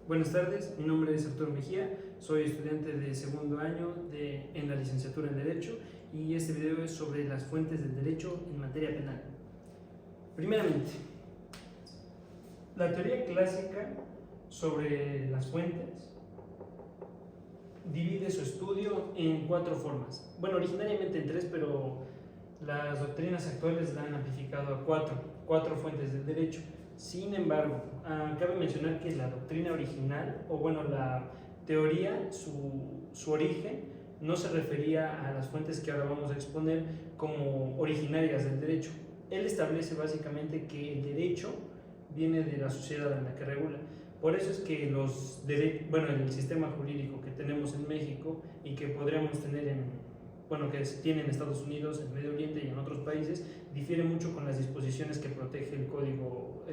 Buenas tardes, mi nombre es Arturo Mejía, soy estudiante de segundo año en la licenciatura en Derecho y este video es sobre las fuentes del derecho en materia penal. Primeramente, la teoría clásica sobre las fuentes divide su estudio en 4 formas. Bueno, originariamente en 3, pero las doctrinas actuales la han amplificado a 4 fuentes del derecho. Sin embargo, cabe mencionar que la doctrina original, o bueno, la teoría, su origen, no se refería a las fuentes que ahora vamos a exponer como originarias del derecho. Él establece básicamente que el derecho viene de la sociedad en la que regula. Por eso es que el sistema jurídico que tenemos en México y que podríamos tener que se tiene en Estados Unidos, en Medio Oriente y en otros países, difiere mucho con las disposiciones que protege el código,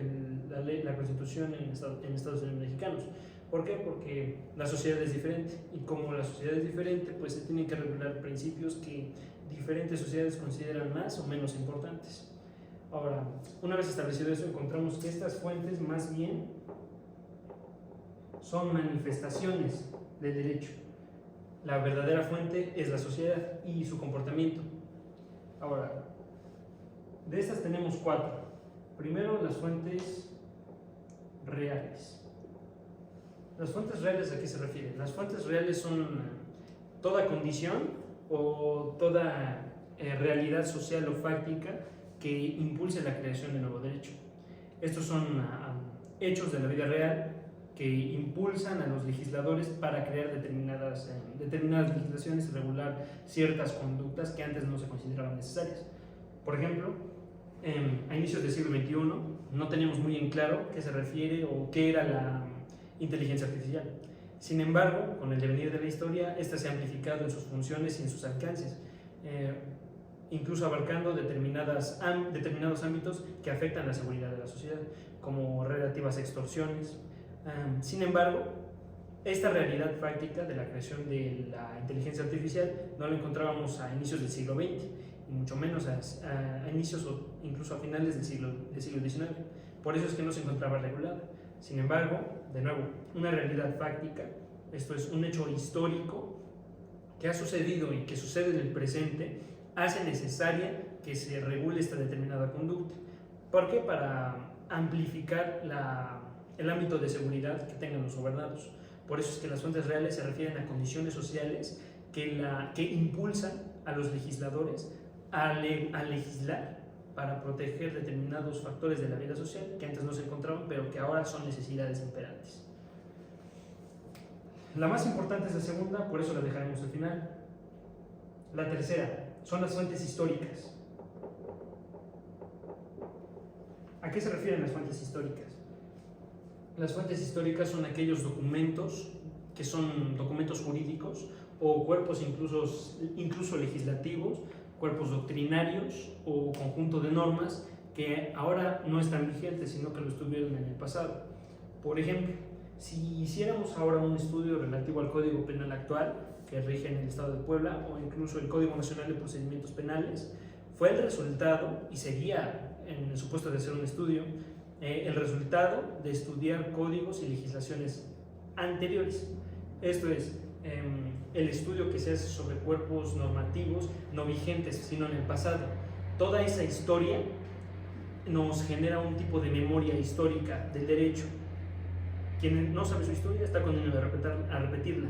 la Constitución en Estados Unidos mexicanos. ¿Por qué? Porque la sociedad es diferente, y como la sociedad es diferente, pues se tienen que regular principios que diferentes sociedades consideran más o menos importantes. Ahora, una vez establecido eso, encontramos que estas fuentes más bien son manifestaciones del derecho. La verdadera fuente es la sociedad y su comportamiento. Ahora, de estas tenemos 4. Primero, las fuentes reales. ¿Las fuentes reales a qué se refieren? Las fuentes reales son toda condición o toda realidad social o fáctica que impulse la creación de nuevo derecho. Estos son hechos de la vida real que impulsan a los legisladores para crear determinadas legislaciones y regular ciertas conductas que antes no se consideraban necesarias. Por ejemplo, a inicios del siglo XXI no teníamos muy en claro qué se refiere o qué era la inteligencia artificial. Sin embargo, con el devenir de la historia, esta se ha amplificado en sus funciones y en sus alcances, incluso abarcando determinados ámbitos que afectan la seguridad de la sociedad, como relativas a extorsiones. Sin embargo, esta realidad práctica de la creación de la inteligencia artificial no la encontrábamos a inicios del siglo XX, y mucho menos a inicios o incluso a finales del siglo XIX. Por eso es que no se encontraba regulada. Sin embargo, de nuevo, una realidad fáctica, esto es un hecho histórico que ha sucedido y que sucede en el presente, hace necesaria que se regule esta determinada conducta. ¿Por qué? Para amplificar el ámbito de seguridad que tengan los gobernados. Por eso es que las fuentes reales se refieren a condiciones sociales que impulsan a los legisladores a legislar para proteger determinados factores de la vida social que antes no se encontraban, pero que ahora son necesidades imperantes. La más importante es la segunda, por eso la dejaremos al final. La tercera son las fuentes históricas. ¿A qué se refieren las fuentes históricas? Las fuentes históricas son aquellos documentos que son documentos jurídicos o cuerpos incluso legislativos, cuerpos doctrinarios o conjunto de normas que ahora no están vigentes, sino que lo estuvieron en el pasado. Por ejemplo, si hiciéramos ahora un estudio relativo al Código Penal actual que rige en el Estado de Puebla, o incluso el Código Nacional de Procedimientos Penales, fue el resultado, y seguía en el supuesto de hacer un estudio, el resultado de estudiar códigos y legislaciones anteriores. Esto es, el estudio que se hace sobre cuerpos normativos no vigentes, sino en el pasado. Toda esa historia nos genera un tipo de memoria histórica del derecho. Quien no sabe su historia está condenado a repetirla.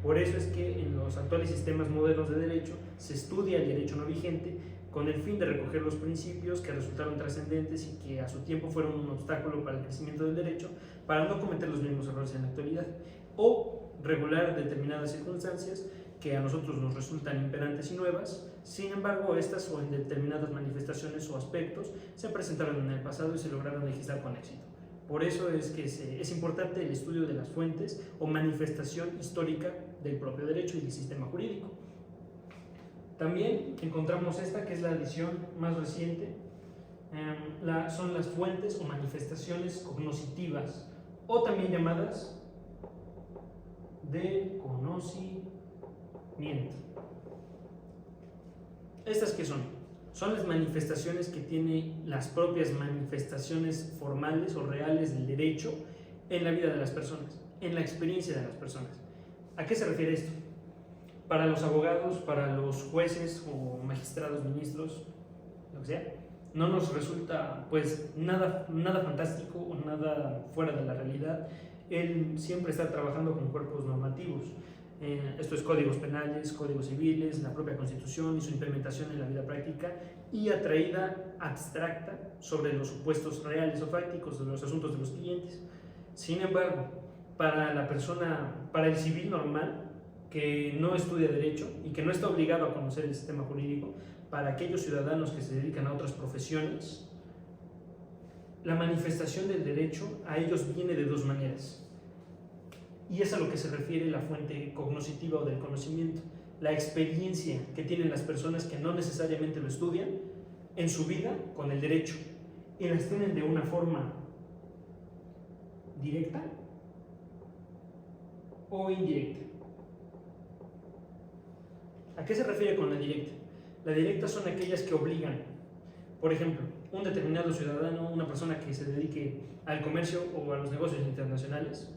Por eso es que en los actuales sistemas modernos de derecho se estudia el derecho no vigente con el fin de recoger los principios que resultaron trascendentes y que a su tiempo fueron un obstáculo para el crecimiento del derecho, para no cometer los mismos errores en la actualidad, o regular determinadas circunstancias que a nosotros nos resultan imperantes y nuevas. Sin embargo, estas o en determinadas manifestaciones o aspectos se presentaron en el pasado y se lograron legislar con éxito. Por eso es que es importante el estudio de las fuentes o manifestación histórica del propio derecho y del sistema jurídico. También encontramos esta, que es la edición más reciente, son las fuentes o manifestaciones cognoscitivas, o también llamadas de conocimiento. ¿Estas qué son? Son las manifestaciones que tienen las propias manifestaciones formales o reales del derecho en la vida de las personas. en la experiencia de las personas. ¿A qué se refiere esto? Para los abogados, para los jueces o magistrados, ministros, lo que sea, no nos resulta pues nada fantástico o nada fuera de la realidad el siempre estar trabajando con cuerpos normativos. Esto es códigos penales, códigos civiles, la propia Constitución y su implementación en la vida práctica y atraída abstracta sobre los supuestos reales o fácticos de los asuntos de los clientes. Sin embargo, para la persona, para el civil normal, que no estudia derecho y que no está obligado a conocer el sistema jurídico, para aquellos ciudadanos que se dedican a otras profesiones, la manifestación del derecho a ellos viene de dos maneras. Y es a lo que se refiere la fuente cognoscitiva o del conocimiento, la experiencia que tienen las personas que no necesariamente lo estudian en su vida con el derecho, y las tienen de una forma directa o indirecta. ¿A qué se refiere con la directa? La directa son aquellas que obligan. Por ejemplo, un determinado ciudadano, una persona que se dedique al comercio o a los negocios internacionales,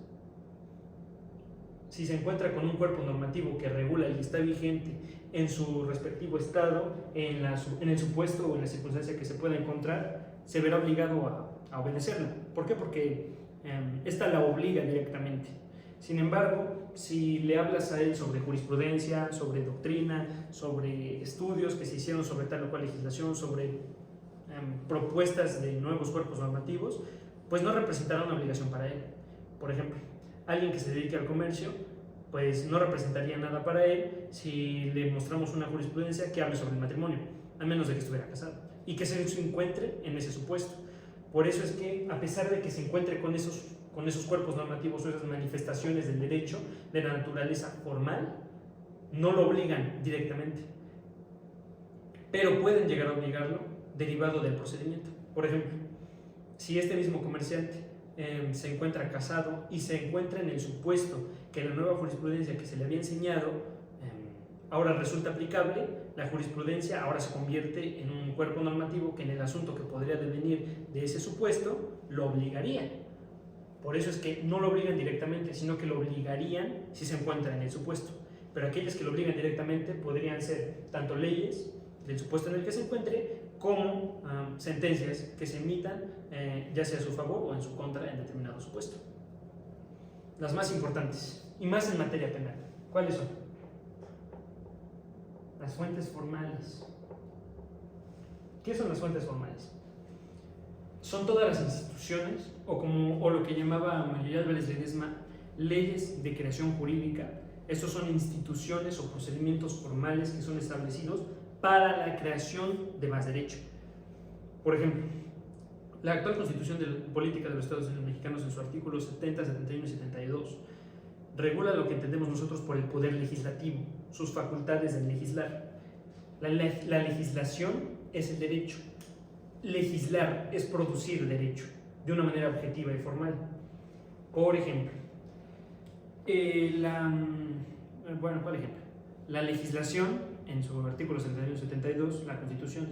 si se encuentra con un cuerpo normativo que regula y está vigente en su respectivo estado, en el supuesto o en la circunstancia que se pueda encontrar, se verá obligado a obedecerla. ¿Por qué? Porque esta la obliga directamente. Sin embargo, si le hablas a él sobre jurisprudencia, sobre doctrina, sobre estudios que se hicieron sobre tal o cual legislación, sobre propuestas de nuevos cuerpos normativos, pues no representará una obligación para él. Por ejemplo, alguien que se dedique al comercio, pues no representaría nada para él si le mostramos una jurisprudencia que hable sobre el matrimonio, a menos de que estuviera casado y que se encuentre en ese supuesto. Por eso es que, a pesar de que se encuentre con esos cuerpos normativos o esas manifestaciones del derecho de la naturaleza formal, no lo obligan directamente, pero pueden llegar a obligarlo derivado del procedimiento. Por ejemplo, si este mismo comerciante se encuentra casado y se encuentra en el supuesto que la nueva jurisprudencia que se le había enseñado ahora resulta aplicable, la jurisprudencia ahora se convierte en un cuerpo normativo que en el asunto que podría devenir de ese supuesto lo obligaría. Por eso es que no lo obligan directamente, sino que lo obligarían si se encuentra en el supuesto. Pero aquellas que lo obligan directamente podrían ser tanto leyes del supuesto en el que se encuentre, como sentencias que se emitan, ya sea a su favor o en su contra en determinado supuesto. Las más importantes, y más en materia penal, ¿cuáles son? Las fuentes formales. ¿Qué son las fuentes formales? Son todas las instituciones, o lo que llamaba María Álvarez Ledesma, leyes de creación jurídica. Estos son instituciones o procedimientos formales que son establecidos para la creación de más derecho. Por ejemplo, la actual Constitución Política de los Estados Unidos Mexicanos, en su artículo 70, 71 y 72, regula lo que entendemos nosotros por el poder legislativo, sus facultades de legislar. La legislación es el derecho. Legislar es producir derecho de una manera objetiva y formal. Por ejemplo, ¿cuál ejemplo? La legislación, en su artículo 71 y 72, la Constitución,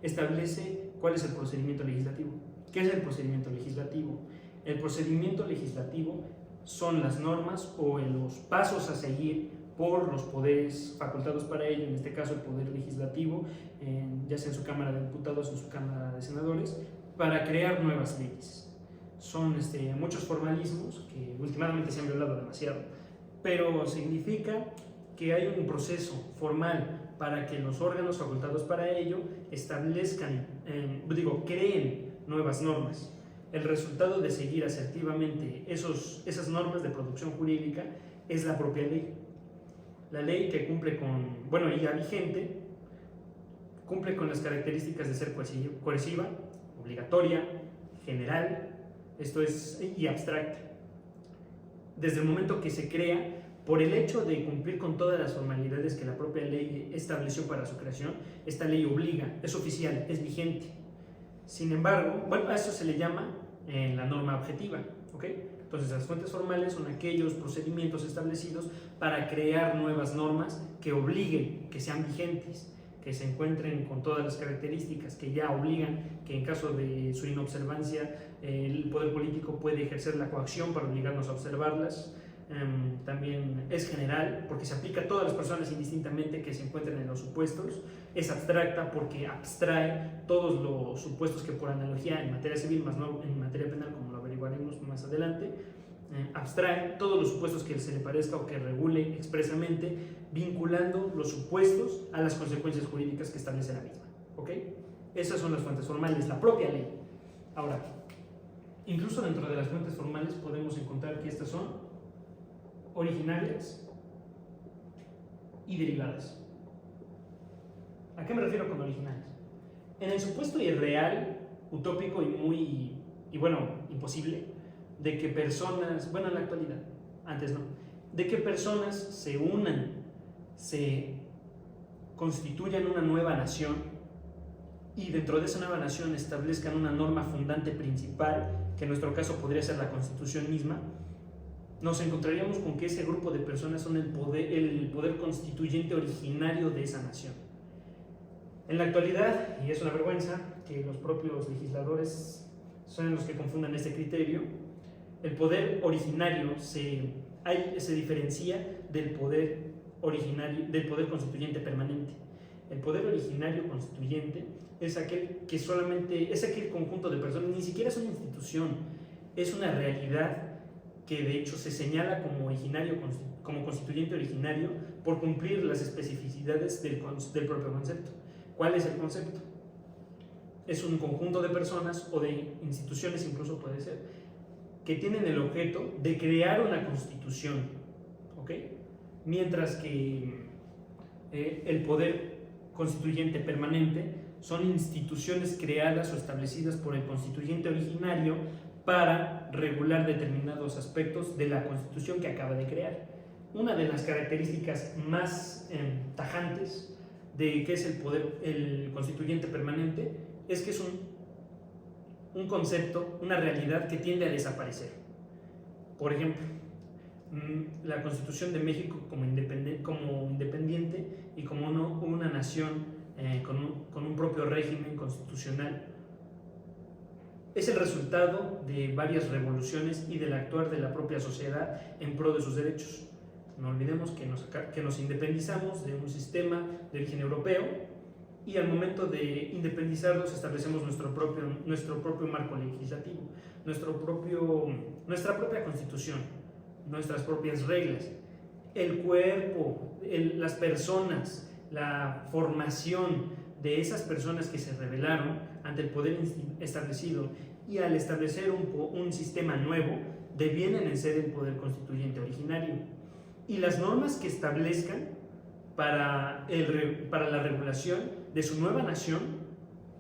establece cuál es el procedimiento legislativo. ¿Qué es el procedimiento legislativo? El procedimiento legislativo son las normas o los pasos a seguir por los poderes facultados para ello, en este caso el poder legislativo, ya sea en su Cámara de Diputados o en su Cámara de Senadores, para crear nuevas leyes. Son muchos formalismos que últimamente se han violado demasiado, pero significa que hay un proceso formal para que los órganos facultados para ello creen nuevas normas. El resultado de seguir asertivamente esas normas de producción jurídica es la propia ley. La ley que ya vigente, cumple con las características de ser coerciva, obligatoria, general, y abstracta. Desde el momento que se crea, por el hecho de cumplir con todas las formalidades que la propia ley estableció para su creación, esta ley obliga, es oficial, es vigente. Sin embargo, a eso se le llama la norma objetiva, ¿ok? Entonces, las fuentes formales son aquellos procedimientos establecidos para crear nuevas normas que obliguen, que sean vigentes. que se encuentren con todas las características que ya obligan que en caso de su inobservancia el poder político puede ejercer la coacción para obligarnos a observarlas. También es general porque se aplica a todas las personas indistintamente que se encuentren en los supuestos. Es abstracta porque abstrae todos los supuestos que por analogía en materia civil, más no en materia penal, como lo averiguaremos más adelante, abstrae todos los supuestos que se le parezca o que regule expresamente, vinculando los supuestos a las consecuencias jurídicas que establece la misma. ¿Ok? Esas son las fuentes formales, la propia ley. Ahora, incluso dentro de las fuentes formales podemos encontrar que estas son originarias y derivadas. ¿A qué me refiero con originales? En el supuesto irreal, utópico y bueno, imposible, de que personas, bueno, en la actualidad, antes no, de que personas se unan, se constituyan una nueva nación y dentro de esa nueva nación establezcan una norma fundante principal, que en nuestro caso podría ser la Constitución misma, nos encontraríamos con que ese grupo de personas son el poder constituyente originario de esa nación. En la actualidad, y es una vergüenza que los propios legisladores son los que confundan ese criterio, el poder originario se diferencia del poder originario, del poder constituyente permanente. El poder originario constituyente es aquel que solamente es aquel conjunto de personas, ni siquiera es una institución, es una realidad que de hecho se señala como originario, como constituyente originario por cumplir las especificidades del propio concepto. ¿Cuál es el concepto? Es un conjunto de personas o de instituciones, incluso puede ser, que tienen el objeto de crear una constitución, ¿ok? Mientras que el poder constituyente permanente son instituciones creadas o establecidas por el constituyente originario para regular determinados aspectos de la constitución que acaba de crear. Una de las características más tajantes de qué es el constituyente permanente es que es un concepto, una realidad que tiende a desaparecer. Por ejemplo, la Constitución de México como independiente y como una nación con un propio régimen constitucional es el resultado de varias revoluciones y del actuar de la propia sociedad en pro de sus derechos. No olvidemos que nos independizamos de un sistema de origen europeo y al momento de independizarnos establecemos nuestro propio marco legislativo, nuestra propia constitución, nuestras propias reglas. El cuerpo, las personas, la formación de esas personas que se rebelaron ante el poder establecido y al establecer un sistema nuevo devienen en ser el poder constituyente originario. Y las normas que establezcan para la regulación de su nueva nación,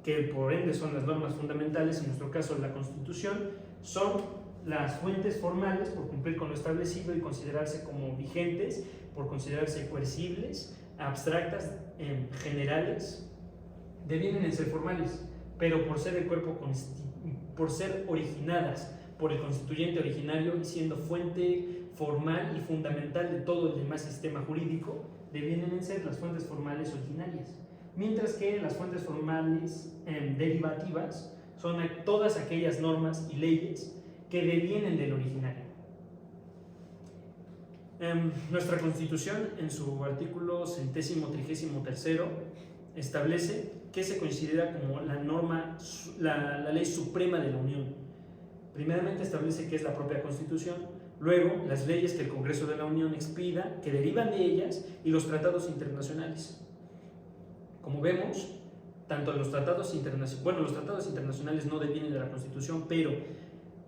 que por ende son las normas fundamentales, en nuestro caso la Constitución, son las fuentes formales por cumplir con lo establecido y considerarse como vigentes, por considerarse coercibles, abstractas, generales, devienen en ser formales, pero por ser por ser originadas por el constituyente originario y siendo fuente formal y fundamental de todo el demás sistema jurídico, devienen en ser las fuentes formales originarias, mientras que las fuentes formales derivativas son todas aquellas normas y leyes que devienen del originario. Nuestra Constitución, en su artículo 133, establece que se considera como la ley suprema de la Unión. Primeramente establece que es la propia Constitución, luego las leyes que el Congreso de la Unión expida, que derivan de ellas, y los tratados internacionales. Como vemos, tanto los tratados internacionales no devienen de la Constitución, pero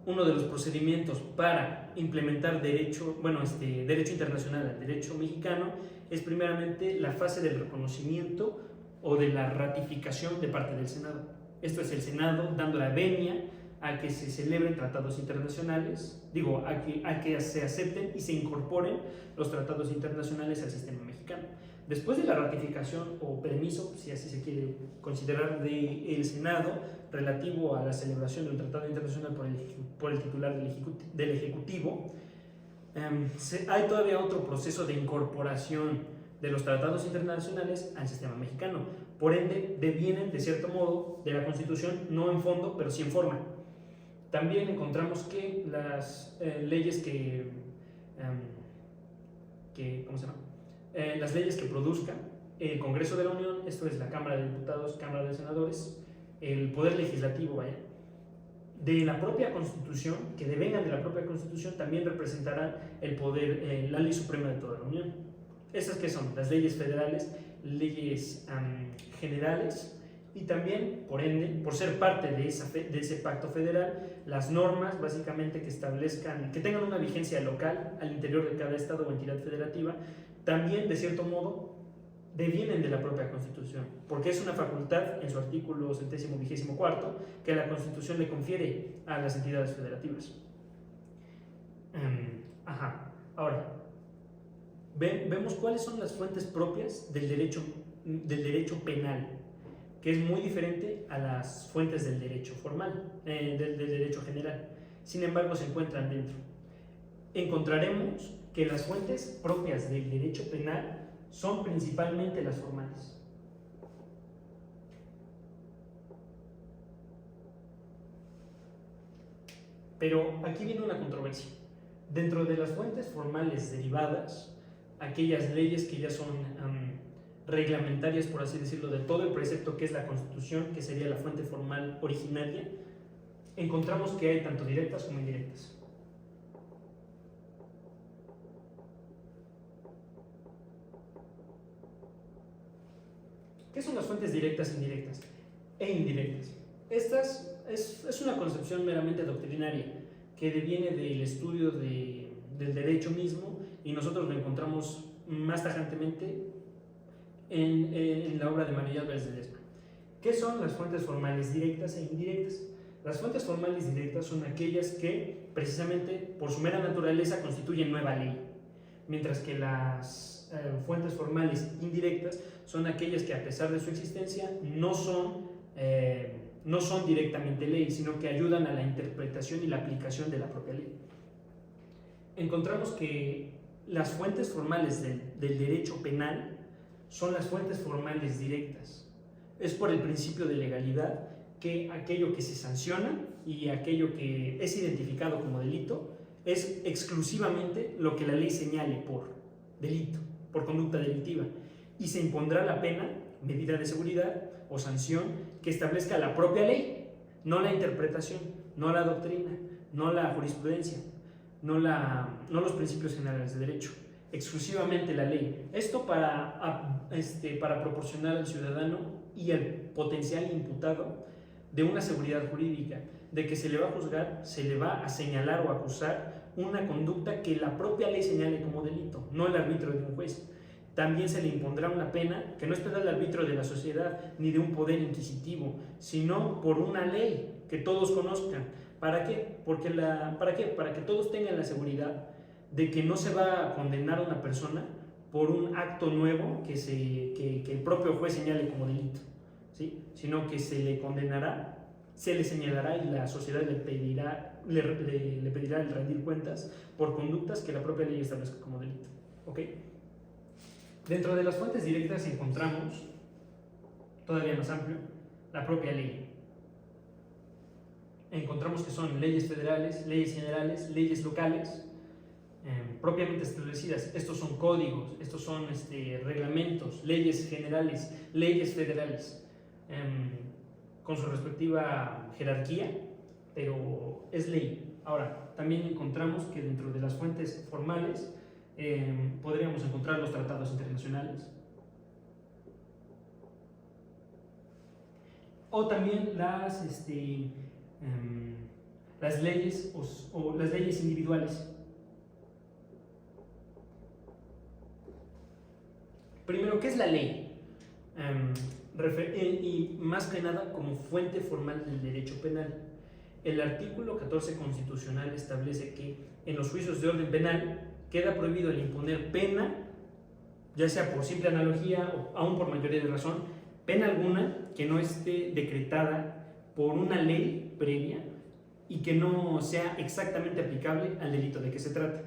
uno de los procedimientos para implementar derecho internacional al derecho mexicano es primeramente la fase del reconocimiento o de la ratificación de parte del Senado. Esto es el Senado dando la venia a que se celebren tratados internacionales, a que se acepten y se incorporen los tratados internacionales al sistema mexicano. Después de la ratificación o permiso, si así se quiere considerar, del Senado relativo a la celebración de un tratado internacional por el titular del Ejecutivo, hay todavía otro proceso de incorporación de los tratados internacionales al sistema mexicano. Por ende, devienen de cierto modo de la Constitución, no en fondo, pero sí en forma. También encontramos que las leyes ¿cómo se llama? Las leyes que produzca el Congreso de la Unión, esto es la Cámara de Diputados, Cámara de Senadores, el Poder Legislativo, vaya, de la propia Constitución, que devengan de la propia Constitución, también representarán el poder, la ley suprema de toda la Unión. ¿Estas qué son? Las leyes federales, leyes generales, y también, por ende, por ser parte de ese pacto federal, las normas básicamente que establezcan, que tengan una vigencia local al interior de cada estado o entidad federativa, también de cierto modo devienen de la propia Constitución, porque es una facultad en su artículo 124 que la Constitución le confiere a las entidades federativas. Ahora, vemos cuáles son las fuentes propias del derecho penal, que es muy diferente a las fuentes del derecho formal, del derecho general. Sin embargo, se encuentran dentro. Encontraremos que las fuentes propias del derecho penal son principalmente las formales. Pero aquí viene una controversia. Dentro de las fuentes formales derivadas, aquellas leyes que ya son reglamentarias, por así decirlo, de todo el precepto que es la Constitución, que sería la fuente formal originaria, encontramos que hay tanto directas como indirectas. ¿Qué son las fuentes directas, indirectas e indirectas? Estas es una concepción meramente doctrinaria que deviene del estudio del derecho mismo, y nosotros lo encontramos más tajantemente en la obra de María Álvarez de Ledesma. ¿Qué son las fuentes formales directas e indirectas? Las fuentes formales directas son aquellas que precisamente por su mera naturaleza constituyen nueva ley, mientras que las fuentes formales indirectas son aquellas que, a pesar de su existencia, no son directamente ley, sino que ayudan a la interpretación y la aplicación de la propia ley. Encontramos que las fuentes formales del derecho penal son las fuentes formales directas. Es por el principio de legalidad que aquello que se sanciona y aquello que es identificado como delito es exclusivamente lo que la ley señale por delito, por conducta delictiva, y se impondrá la pena, medida de seguridad o sanción que establezca la propia ley, no la interpretación, no la doctrina, no la jurisprudencia, no los principios generales de derecho, exclusivamente la ley. Esto para proporcionar al ciudadano y al potencial imputado de una seguridad jurídica, de que se le va a juzgar, se le va a señalar o acusar una conducta que la propia ley señale como delito, no el arbitrio de un juez. También se le impondrá una pena que no es el arbitrio de la sociedad ni de un poder inquisitivo, sino por una ley que todos conozcan. ¿Para qué? ¿Para qué? Para que todos tengan la seguridad de que no se va a condenar a una persona por un acto nuevo que el propio juez señale como delito, ¿sí? Sino que se le condenará, se le señalará y la sociedad le pedirá el rendir cuentas por conductas que la propia ley establezca como delito. ¿Ok? Dentro de las fuentes directas encontramos, todavía más amplio, la propia ley. Encontramos que son leyes federales, leyes generales, leyes locales, propiamente establecidas. Estos son códigos, estos son reglamentos, leyes generales, leyes federales, con su respectiva jerarquía, pero es ley. Ahora, también encontramos que dentro de las fuentes formales podríamos encontrar los tratados internacionales, o también las leyes o las leyes individuales. Primero, ¿qué es la ley? Y más que nada como fuente formal del derecho penal. El artículo 14 constitucional establece que en los juicios de orden penal queda prohibido el imponer pena, ya sea por simple analogía o aún por mayoría de razón, pena alguna que no esté decretada por una ley previa y que no sea exactamente aplicable al delito de que se trata.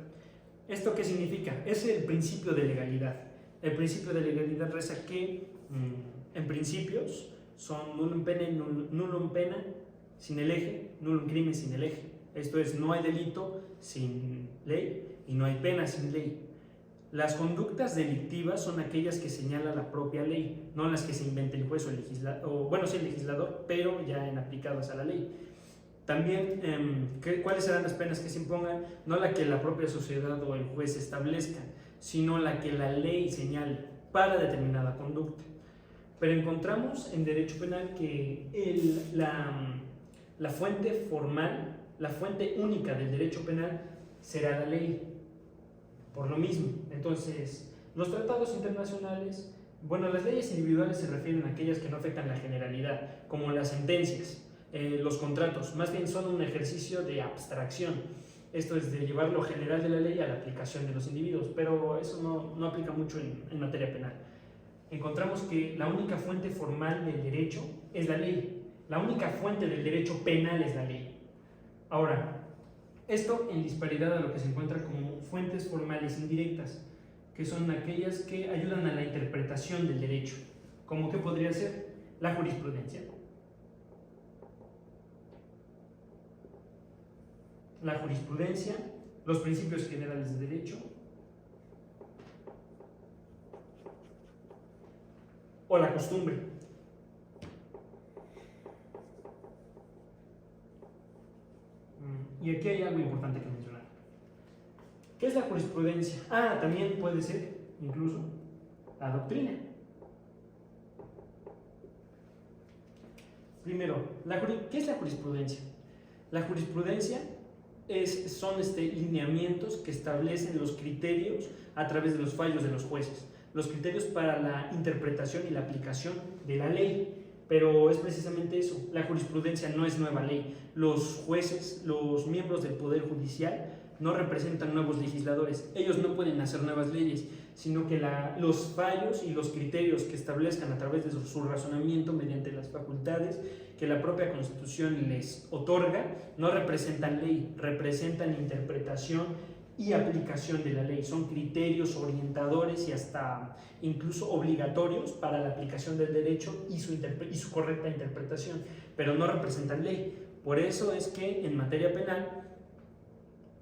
¿Esto qué significa? Es el principio de legalidad. El principio de legalidad reza que en principios son nulo in pena sin el eje, nulo in crimen sin el eje. Esto es, no hay delito sin ley y no hay pena sin ley. Las conductas delictivas son aquellas que señala la propia ley, no las que se invente el juez o el legislador, bueno, sí el legislador, pero ya en aplicadas a la ley. También, ¿cuáles serán las penas que se impongan? No la que la propia sociedad o el juez establezca, sino la que la ley señale para determinada conducta. Pero encontramos en derecho penal que la fuente formal, la fuente única del derecho penal será la ley. Por lo mismo, entonces, los tratados internacionales, bueno, las leyes individuales se refieren a aquellas que no afectan la generalidad, como las sentencias, los contratos, más bien son un ejercicio de abstracción. Esto es de llevar lo general de la ley a la aplicación de los individuos, pero eso no aplica mucho en materia penal. Encontramos que la única fuente formal del derecho es la ley, la única fuente del derecho penal es la ley. Ahora, esto en disparidad a lo que se encuentra como fuentes formales indirectas, que son aquellas que ayudan a la interpretación del derecho, como que podría ser la jurisprudencia. La jurisprudencia, los principios generales de derecho, o la costumbre. Y aquí hay algo importante que mencionar. ¿Qué es la jurisprudencia? También puede ser, incluso, la doctrina. Primero, ¿qué es la jurisprudencia? La jurisprudencia son lineamientos que establecen los criterios a través de los fallos de los jueces, los criterios para la interpretación y la aplicación de la ley. Pero es precisamente eso, la jurisprudencia no es nueva ley. Los jueces, los miembros del Poder Judicial no representan nuevos legisladores, ellos no pueden hacer nuevas leyes, sino que los fallos y los criterios que establezcan a través de su razonamiento mediante las facultades que la propia Constitución les otorga, no representan ley, representan interpretación y aplicación de la ley, son criterios orientadores y hasta incluso obligatorios para la aplicación del derecho y su correcta interpretación, pero no representan ley. Por eso es que en materia penal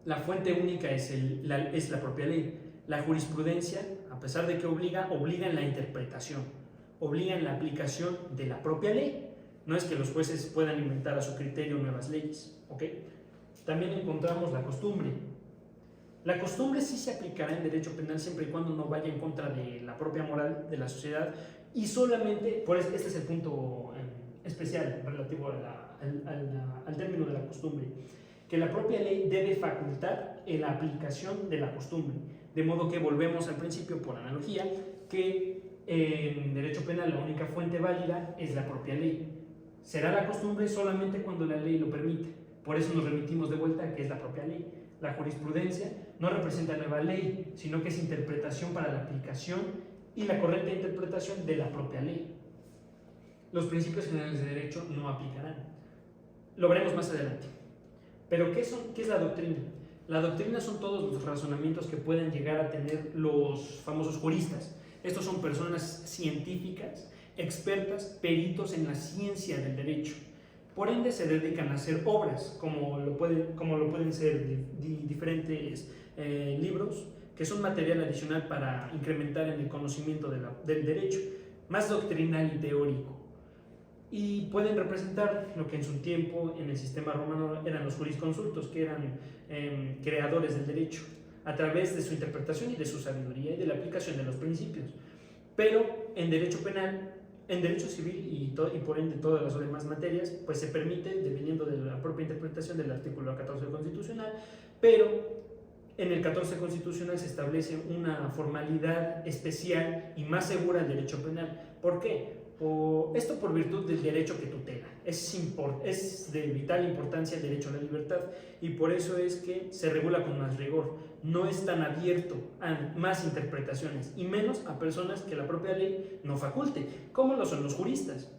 la fuente única es la propia ley. La jurisprudencia, a pesar de que obliga en la interpretación, obliga en la aplicación de la propia ley. No es que los jueces puedan inventar a su criterio nuevas leyes, ¿ok? También encontramos la costumbre. La costumbre sí se aplicará en derecho penal siempre y cuando no vaya en contra de la propia moral de la sociedad y solamente, este es el punto especial relativo al término de la costumbre, que la propia ley debe facultar en la aplicación de la costumbre, de modo que volvemos al principio por analogía, que en derecho penal la única fuente válida es la propia ley. Será la costumbre solamente cuando la ley lo permite, por eso nos remitimos de vuelta a que es la propia ley. La jurisprudencia no representa nueva ley, sino que es interpretación para la aplicación y la correcta interpretación de la propia ley. Los principios generales de derecho no aplicarán. Lo veremos más adelante. Pero ¿qué es la doctrina? La doctrina son todos los razonamientos que pueden llegar a tener los famosos juristas. Estos son personas científicas, expertas, peritos en la ciencia del derecho. Por ende se dedican a hacer obras, como lo pueden ser diferentes libros, que son material adicional para incrementar en el conocimiento del derecho, más doctrinal y teórico. Y pueden representar lo que en su tiempo en el sistema romano eran los jurisconsultos, que eran creadores del derecho, a través de su interpretación y de su sabiduría y de la aplicación de los principios. Pero en derecho penal, en derecho civil y por ende todas las demás materias, pues se permite, dependiendo de la propia interpretación del artículo 14 constitucional, pero en el 14 constitucional se establece una formalidad especial y más segura del derecho penal. ¿Por qué? Esto por virtud del derecho que tutela. Es de vital importancia el derecho a la libertad y por eso es que se regula con más rigor. No es tan abierto a más interpretaciones y menos a personas que la propia ley no faculte, como lo son los juristas.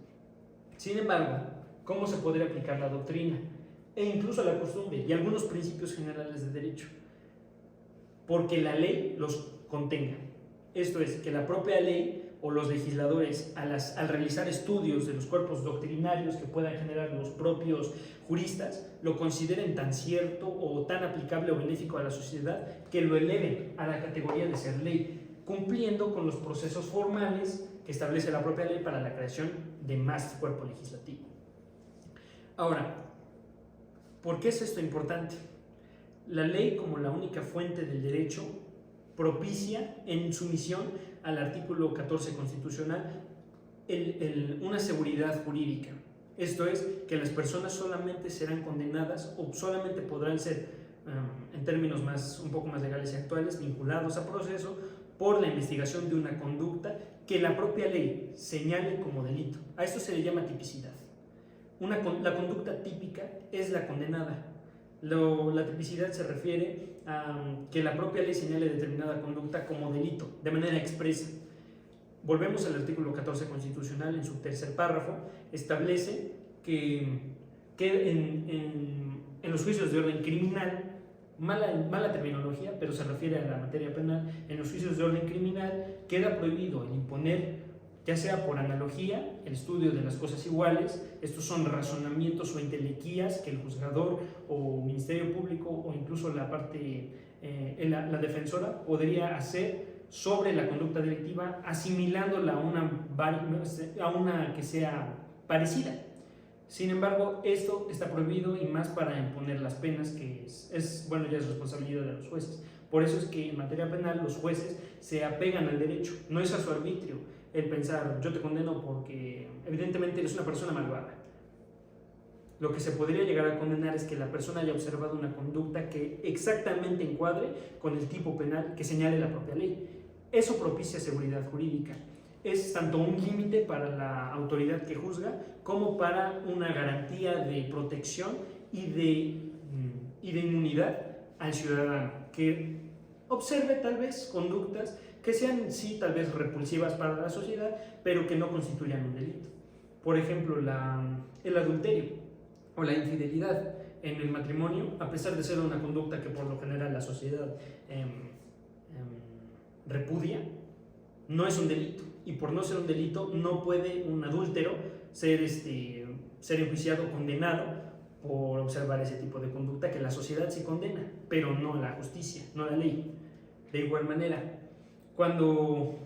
Sin embargo, ¿cómo se podría aplicar la doctrina e incluso la costumbre y algunos principios generales de derecho? Porque la ley los contenga. Esto es, que la propia ley o los legisladores, al realizar estudios de los cuerpos doctrinarios que puedan generar los propios juristas, lo consideren tan cierto o tan aplicable o benéfico a la sociedad que lo eleven a la categoría de ser ley, cumpliendo con los procesos formales que establece la propia ley para la creación de más cuerpo legislativo. Ahora, ¿por qué es esto importante? La ley, como la única fuente del derecho, propicia en sumisión al artículo 14 constitucional una seguridad jurídica. Esto es, que las personas solamente serán condenadas o solamente podrán ser, en términos un poco más legales y actuales, vinculados a proceso por la investigación de una conducta que la propia ley señale como delito. A esto se le llama tipicidad. La conducta típica es la condenada. La tipicidad se refiere a que la propia ley señale determinada conducta como delito, de manera expresa. Volvemos al artículo 14 constitucional, en su tercer párrafo, establece que en los juicios de orden criminal, mala terminología, pero se refiere a la materia penal, en los juicios de orden criminal queda prohibido el imponer, ya sea por analogía, el estudio de las cosas iguales. Estos son razonamientos o entelequías que el juzgador o ministerio público o incluso la la defensora podría hacer sobre la conducta delictiva, asimilándola a una que sea parecida. Sin embargo, esto está prohibido, y más para imponer las penas, que ya es responsabilidad de los jueces. Por eso es que en materia penal los jueces se apegan al derecho, no es a su arbitrio el pensar, yo te condeno porque evidentemente eres una persona malvada. Lo que se podría llegar a condenar es que la persona haya observado una conducta que exactamente encuadre con el tipo penal que señale la propia ley. Eso propicia seguridad jurídica. Es tanto un límite para la autoridad que juzga como para una garantía de protección y de inmunidad al ciudadano, que observe tal vez conductas que sean sí tal vez repulsivas para la sociedad, pero que no constituyan un delito. Por ejemplo, el adulterio o la infidelidad en el matrimonio, a pesar de ser una conducta que por lo general la sociedad repudia, no es un delito, y por no ser un delito no puede un adúltero ser enjuiciado o condenado por observar ese tipo de conducta que la sociedad sí condena, pero no la justicia, no la ley. De igual manera, cuando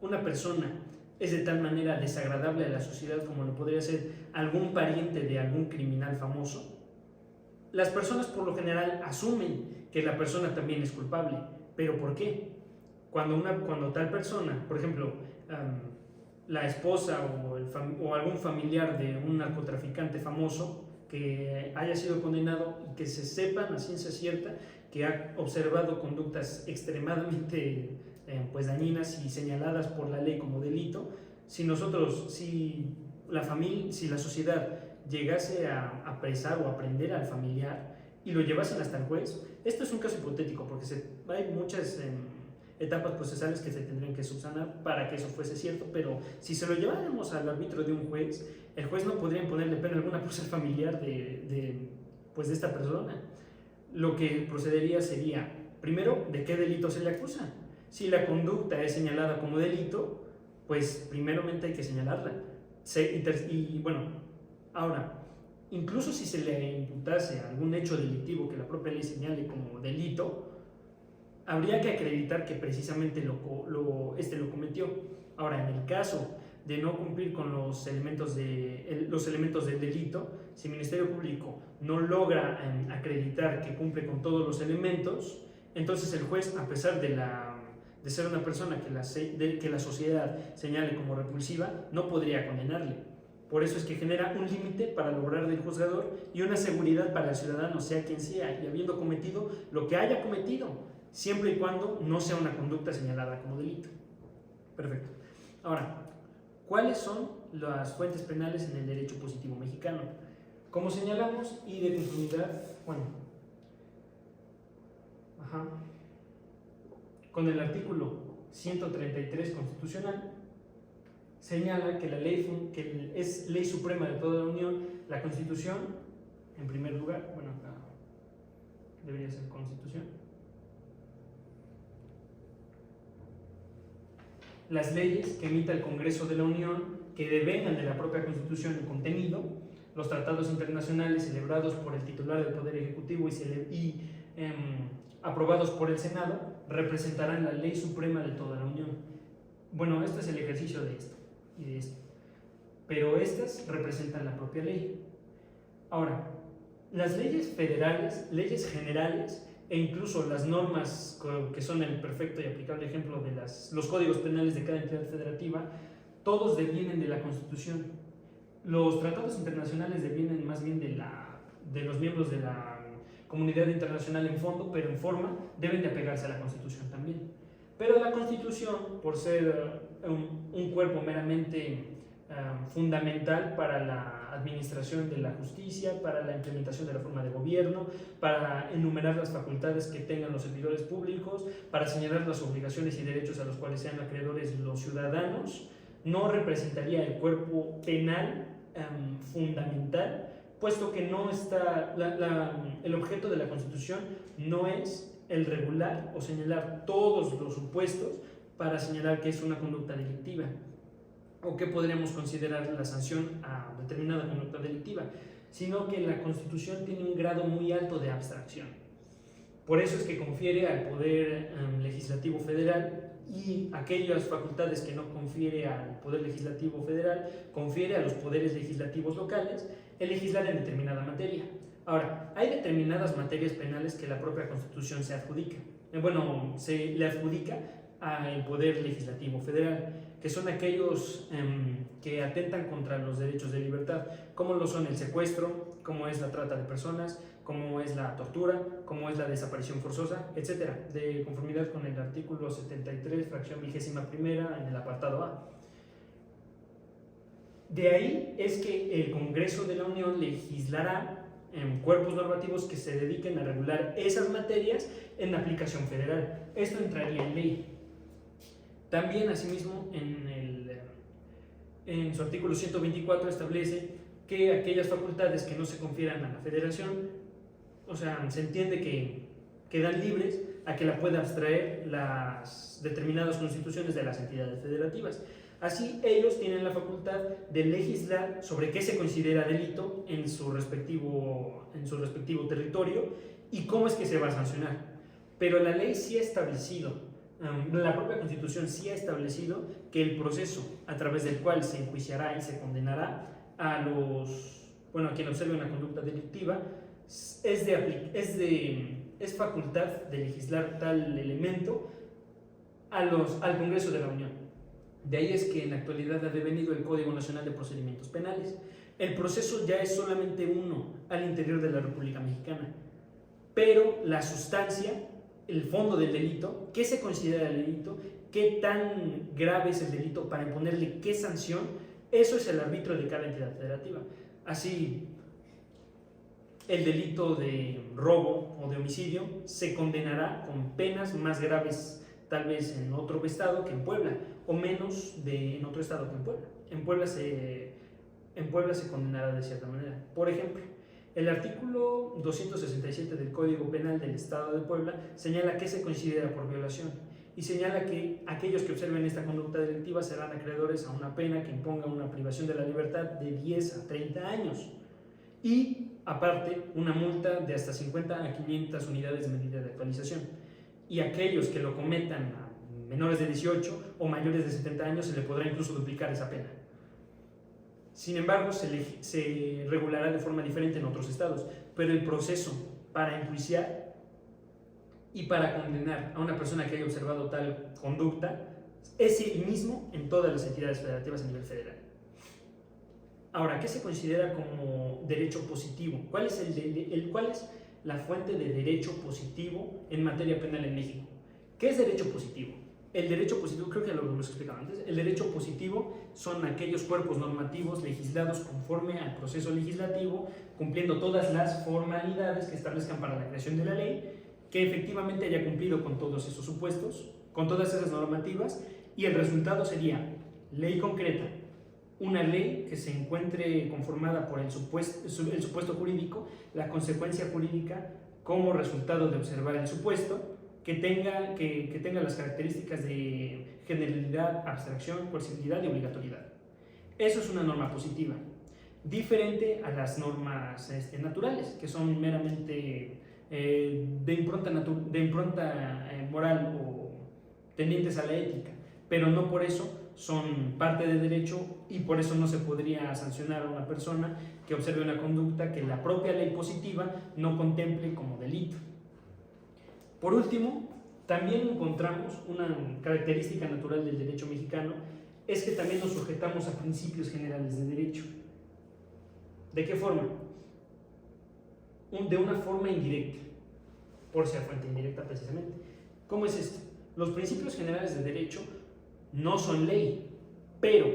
una persona es de tal manera desagradable a la sociedad como lo podría ser algún pariente de algún criminal famoso, las personas por lo general asumen que la persona también es culpable. ¿Pero por qué? Cuando tal persona, por ejemplo, la esposa o algún familiar de un narcotraficante famoso que haya sido condenado y que se sepan a ciencia cierta que ha observado conductas extremadamente dañinas y señaladas por la ley como delito, si la sociedad llegase a apresar o a prender al familiar y lo llevasen hasta el juez, esto es un caso hipotético porque hay muchas etapas procesales que se tendrían que subsanar para que eso fuese cierto, pero si se lo lleváramos al arbitrio de un juez, el juez no podría imponerle pena alguna por ser familiar de esta persona. Lo que procedería sería, primero, ¿de qué delito se le acusa? Si la conducta es señalada como delito, pues primeramente hay que señalarla. Ahora, incluso si se le imputase algún hecho delictivo que la propia ley señale como delito, habría que acreditar que precisamente lo cometió. Ahora, en el caso de no cumplir con los elementos del delito, si el Ministerio Público no logra acreditar que cumple con todos los elementos, entonces el juez, a pesar de ser una persona que la sociedad señale como repulsiva, no podría condenarle. Por eso es que genera un límite para lograr del juzgador y una seguridad para el ciudadano, sea quien sea, y habiendo cometido lo que haya cometido, siempre y cuando no sea una conducta señalada como delito. Perfecto. Ahora, ¿cuáles son las fuentes penales en el derecho positivo mexicano? Como señalamos, y de conformidad, con el artículo 133 constitucional, señala que la ley que es ley suprema de toda la Unión, la Constitución, en primer lugar, acá debería ser Constitución. las leyes que emita el Congreso de la Unión, que devengan de la propia Constitución en contenido, los tratados internacionales celebrados por el titular del Poder Ejecutivo y aprobados por el Senado, representarán la ley suprema de toda la Unión. Bueno, este es el ejercicio de esto y de esto, pero estas representan la propia ley. Ahora, las leyes federales, leyes generales e incluso las normas que son el perfecto y aplicable ejemplo de los códigos penales de cada entidad federativa, todos devienen de la Constitución. Los tratados internacionales devienen más bien de los miembros de la comunidad internacional en fondo, pero en forma deben de apegarse a la Constitución también. Pero la Constitución, por ser un cuerpo meramente fundamental para la administración de la justicia, para la implementación de la forma de gobierno, para enumerar las facultades que tengan los servidores públicos, para señalar las obligaciones y derechos a los cuales sean acreedores los ciudadanos, no representaría el cuerpo penal fundamental, puesto que no está el objeto de la Constitución no es el regular o señalar todos los supuestos para señalar que es una conducta delictiva o que podríamos considerar la sanción a determinada conducta delictiva, sino que la Constitución tiene un grado muy alto de abstracción. Por eso es que confiere al Poder Legislativo Federal y aquellas facultades que no confiere al Poder Legislativo Federal, confiere a los poderes legislativos locales el legislar en determinada materia. Ahora, hay determinadas materias penales que la propia Constitución se adjudica. Se le adjudica al Poder Legislativo Federal, que son aquellos que atentan contra los derechos de libertad, como lo son el secuestro, como es la trata de personas, como es la tortura, como es la desaparición forzosa, etc., de conformidad con el artículo 73, fracción 21ª, en el apartado A. De ahí es que el Congreso de la Unión legislará en cuerpos normativos que se dediquen a regular esas materias en aplicación federal. Esto entraría en ley. También, asimismo, en su artículo 124 establece que aquellas facultades que no se confieran a la Federación, o sea, se entiende que quedan libres a que la pueda abstraer las determinadas constituciones de las entidades federativas. Así, ellos tienen la facultad de legislar sobre qué se considera delito en su respectivo territorio y cómo es que se va a sancionar. Pero la ley sí ha establecido, la propia Constitución sí ha establecido que el proceso a través del cual se enjuiciará y se condenará a quien observe una conducta delictiva es facultad de legislar tal elemento al Congreso de la Unión. De ahí es que en la actualidad ha devenido el Código Nacional de Procedimientos Penales. El proceso ya es solamente uno al interior de la República Mexicana, pero la sustancia, el fondo del delito, qué se considera delito, qué tan grave es el delito para imponerle qué sanción, eso es el arbitrio de cada entidad federativa. Así, el delito de robo o de homicidio se condenará con penas más graves tal vez en otro estado que en Puebla, o menos en otro estado que en Puebla. En Puebla se condenará de cierta manera. Por ejemplo, el artículo 267 del Código Penal del Estado de Puebla señala qué se considera por violación y señala que aquellos que observen esta conducta delictiva serán acreedores a una pena que imponga una privación de la libertad de 10 a 30 años y, aparte, una multa de hasta 50 a 500 unidades de medida de actualización. Y aquellos que lo cometan a menores de 18 o mayores de 70 años se le podrá incluso duplicar esa pena. Sin embargo, se regulará de forma diferente en otros estados, pero el proceso para enjuiciar y para condenar a una persona que haya observado tal conducta es el mismo en todas las entidades federativas a nivel federal. Ahora, ¿qué se considera como derecho positivo? ¿Cuál es la fuente de derecho positivo en materia penal en México? ¿Qué es derecho positivo? El derecho positivo, creo que lo hemos explicado antes, el derecho positivo son aquellos cuerpos normativos legislados conforme al proceso legislativo, cumpliendo todas las formalidades que establezcan para la creación de la ley, que efectivamente haya cumplido con todos esos supuestos, con todas esas normativas, y el resultado sería ley concreta, una ley que se encuentre conformada por el supuesto jurídico, la consecuencia jurídica como resultado de observar el supuesto, que tenga las características de generalidad, abstracción, coercibilidad y obligatoriedad. Eso es una norma positiva, diferente a las normas naturales, que son meramente de impronta moral o tendientes a la ética, pero no por eso son parte del derecho y por eso no se podría sancionar a una persona que observe una conducta que la propia ley positiva no contemple como delito. Por último, también encontramos una característica natural del derecho mexicano, es que también nos sujetamos a principios generales de derecho. ¿De qué forma? De una forma indirecta, por ser fuente indirecta precisamente. ¿Cómo es esto? Los principios generales de derecho no son ley, pero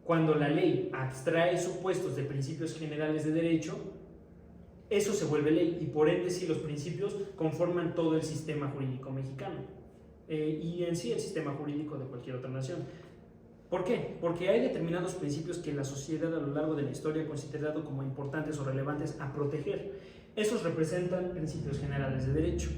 cuando la ley abstrae supuestos de principios generales de derecho, eso se vuelve ley y por ende sí los principios conforman todo el sistema jurídico mexicano y en sí el sistema jurídico de cualquier otra nación. ¿Por qué? Porque hay determinados principios que la sociedad a lo largo de la historia ha considerado como importantes o relevantes a proteger. Esos representan principios generales de derecho,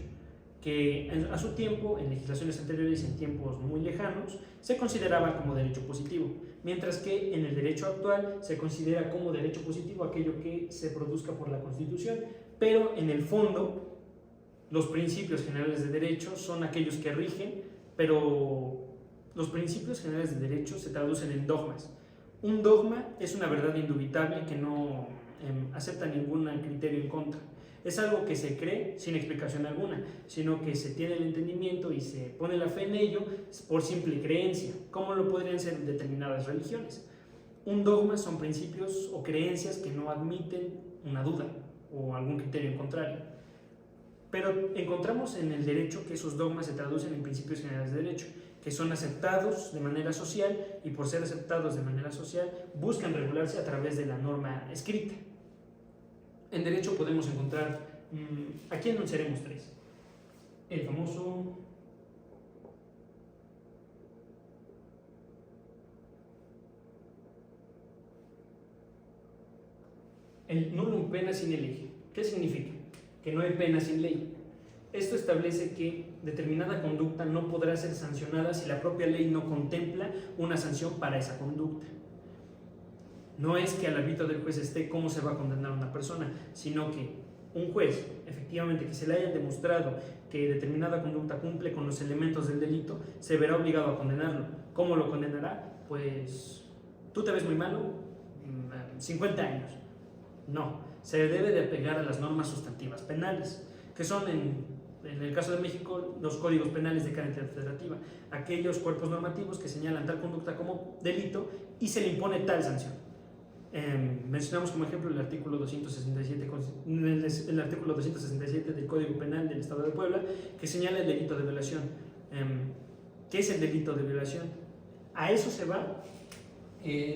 que a su tiempo, en legislaciones anteriores y en tiempos muy lejanos, se consideraba como derecho positivo, mientras que en el derecho actual se considera como derecho positivo aquello que se produzca por la Constitución, pero en el fondo los principios generales de derecho son aquellos que rigen, pero los principios generales de derecho se traducen en dogmas. Un dogma es una verdad indubitable que no acepta ningún criterio en contra. Es algo que se cree sin explicación alguna, sino que se tiene el entendimiento y se pone la fe en ello por simple creencia, como lo podrían ser determinadas religiones. Un dogma son principios o creencias que no admiten una duda o algún criterio en contrario. Pero encontramos en el derecho que esos dogmas se traducen en principios generales de derecho, que son aceptados de manera social y por ser aceptados de manera social buscan regularse a través de la norma escrita. En derecho podemos encontrar, aquí enunciaremos tres. El famoso el nullum pena sine lege. ¿Qué significa? Que no hay pena sin ley. Esto establece que determinada conducta no podrá ser sancionada si la propia ley no contempla una sanción para esa conducta. No es que al arbitrio del juez esté cómo se va a condenar a una persona, sino que un juez, efectivamente, que se le haya demostrado que determinada conducta cumple con los elementos del delito, se verá obligado a condenarlo. ¿Cómo lo condenará? Pues, tú te ves muy malo, 50 años. No, se debe de apegar a las normas sustantivas penales, que son en el caso de México los códigos penales de carácter federativa, aquellos cuerpos normativos que señalan tal conducta como delito y se le impone tal sanción. Mencionamos como ejemplo el artículo 267, el artículo 267 del Código Penal del Estado de Puebla, que señala el delito de violación. ¿Qué es el delito de violación? A eso se va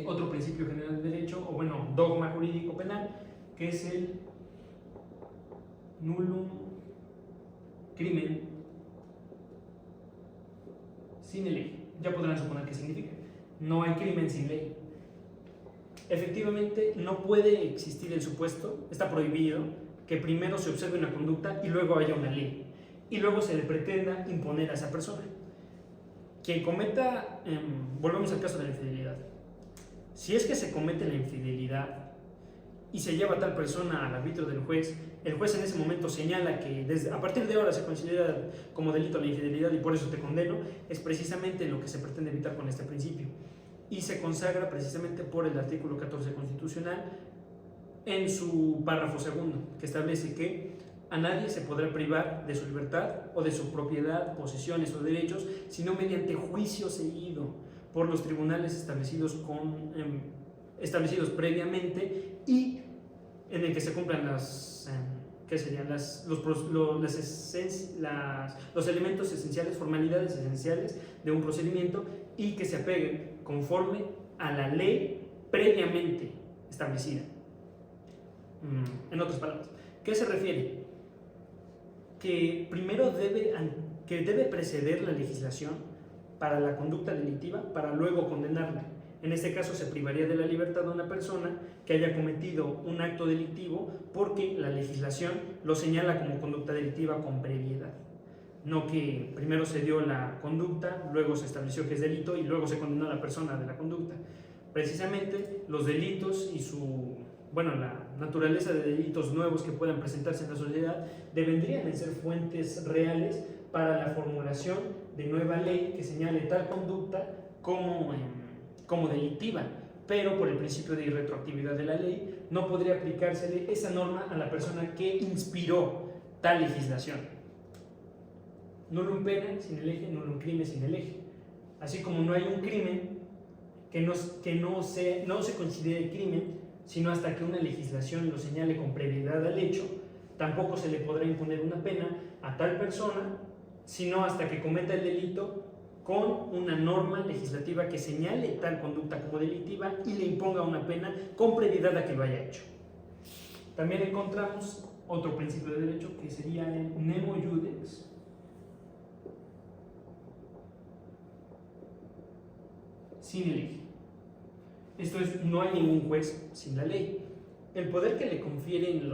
otro principio general de derecho, o bueno, dogma jurídico penal, que es el nullum crimen sine lege. Ya podrán suponer qué significa. No hay crimen sin ley. Efectivamente, no puede existir el supuesto, está prohibido, que primero se observe una conducta y luego haya una ley, y luego se le pretenda imponer a esa persona. Quien cometa, volvemos al caso de la infidelidad. Si es que se comete la infidelidad y se lleva a tal persona al arbitrio del juez, el juez en ese momento señala que a partir de ahora se considera como delito la infidelidad y por eso te condeno, es precisamente lo que se pretende evitar con este principio. Y se consagra precisamente por el artículo 14 constitucional en su párrafo segundo, que establece que a nadie se podrá privar de su libertad o de su propiedad, posesiones o derechos, sino mediante juicio seguido por los tribunales establecidos previamente y en el que se cumplan los elementos esenciales, formalidades esenciales de un procedimiento y que se apeguen conforme a la ley previamente establecida. En otras palabras, ¿qué se refiere? Que primero debe preceder la legislación para la conducta delictiva para luego condenarla. En este caso se privaría de la libertad a una persona que haya cometido un acto delictivo porque la legislación lo señala como conducta delictiva con brevedad. no que primero se dio la conducta, luego se estableció que es delito y luego se condenó a la persona de la conducta. Precisamente los delitos y la naturaleza de delitos nuevos que puedan presentarse en la sociedad deberían de ser fuentes reales para la formulación de nueva ley que señale tal conducta como delictiva, pero por el principio de irretroactividad de la ley no podría aplicársele esa norma a la persona que inspiró tal legislación. Nullum pena sin el eje, nullum crimen sin el eje. Así como no hay un crimen que no se considere crimen, sino hasta que una legislación lo señale con prioridad al hecho, tampoco se le podrá imponer una pena a tal persona, sino hasta que cometa el delito con una norma legislativa que señale tal conducta como delictiva y le imponga una pena con prioridad a que lo haya hecho. También encontramos otro principio de derecho que sería el nemo iudex, sin el eje. Esto es, no hay ningún juez sin la ley. El poder que le confieren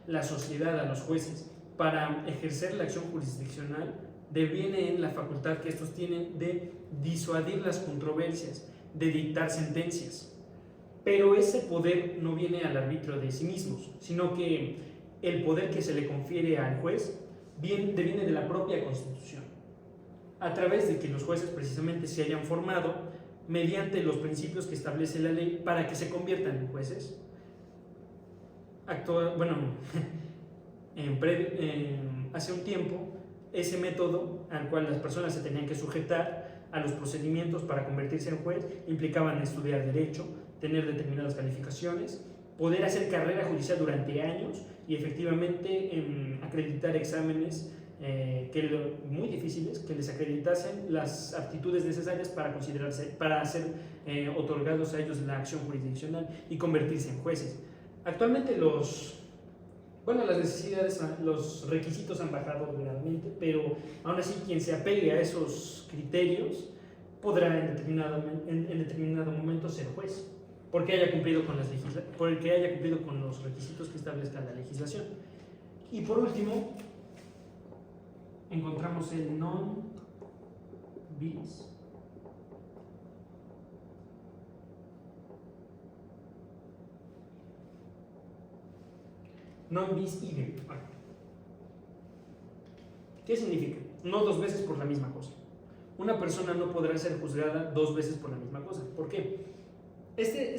la sociedad a los jueces para ejercer la acción jurisdiccional deviene en la facultad que estos tienen de disuadir las controversias, de dictar sentencias. Pero ese poder no viene al arbitrio de sí mismos, sino que el poder que se le confiere al juez deviene de la propia Constitución, a través de que los jueces precisamente se hayan formado mediante los principios que establece la ley para que se conviertan en jueces. Hace un tiempo, ese método al cual las personas se tenían que sujetar a los procedimientos para convertirse en juez implicaban estudiar derecho, tener determinadas calificaciones, poder hacer carrera judicial durante años y efectivamente acreditar exámenes muy difíciles que les acreditasen las aptitudes necesarias para ser otorgados a ellos la acción jurisdiccional y convertirse en jueces. Actualmente las necesidades, los requisitos han bajado gradualmente, pero aún así quien se apegue a esos criterios podrá en determinado momento ser juez, porque haya cumplido con los requisitos que establezca la legislación. Y por último, encontramos el non bis idem. ¿Qué significa? No dos veces por la misma cosa. Una persona no podrá ser juzgada dos veces por la misma cosa. ¿Por qué? Este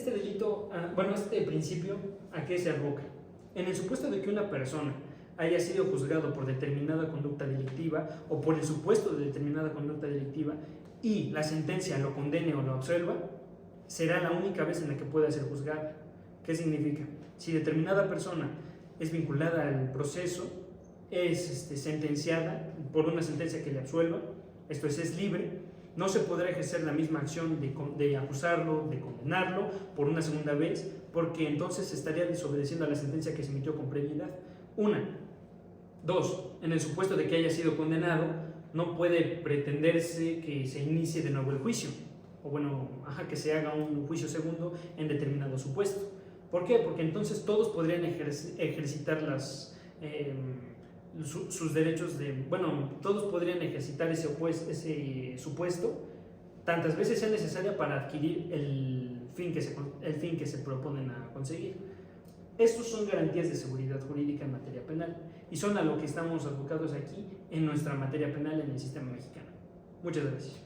principio, ¿a qué se aboca? En el supuesto de que una persona haya sido juzgado por determinada conducta delictiva o por el supuesto de determinada conducta delictiva y la sentencia lo condene o lo absuelva, será la única vez en la que pueda ser juzgada. ¿Qué significa? Si determinada persona es vinculada al proceso, es sentenciada por una sentencia que le absuelva, esto es libre, no se podrá ejercer la misma acción de acusarlo, de condenarlo por una segunda vez, porque entonces estaría desobedeciendo a la sentencia que se emitió con previa. Dos, en el supuesto de que haya sido condenado, no puede pretenderse que se inicie de nuevo el juicio, que se haga un juicio segundo en determinado supuesto. ¿Por qué? Porque entonces todos podrían ejercitar sus derechos todos podrían ejercitar ese supuesto tantas veces sea necesaria para adquirir el fin que se proponen a conseguir. Estos son garantías de seguridad jurídica en materia penal y son a lo que estamos abocados aquí en nuestra materia penal en el sistema mexicano. Muchas gracias.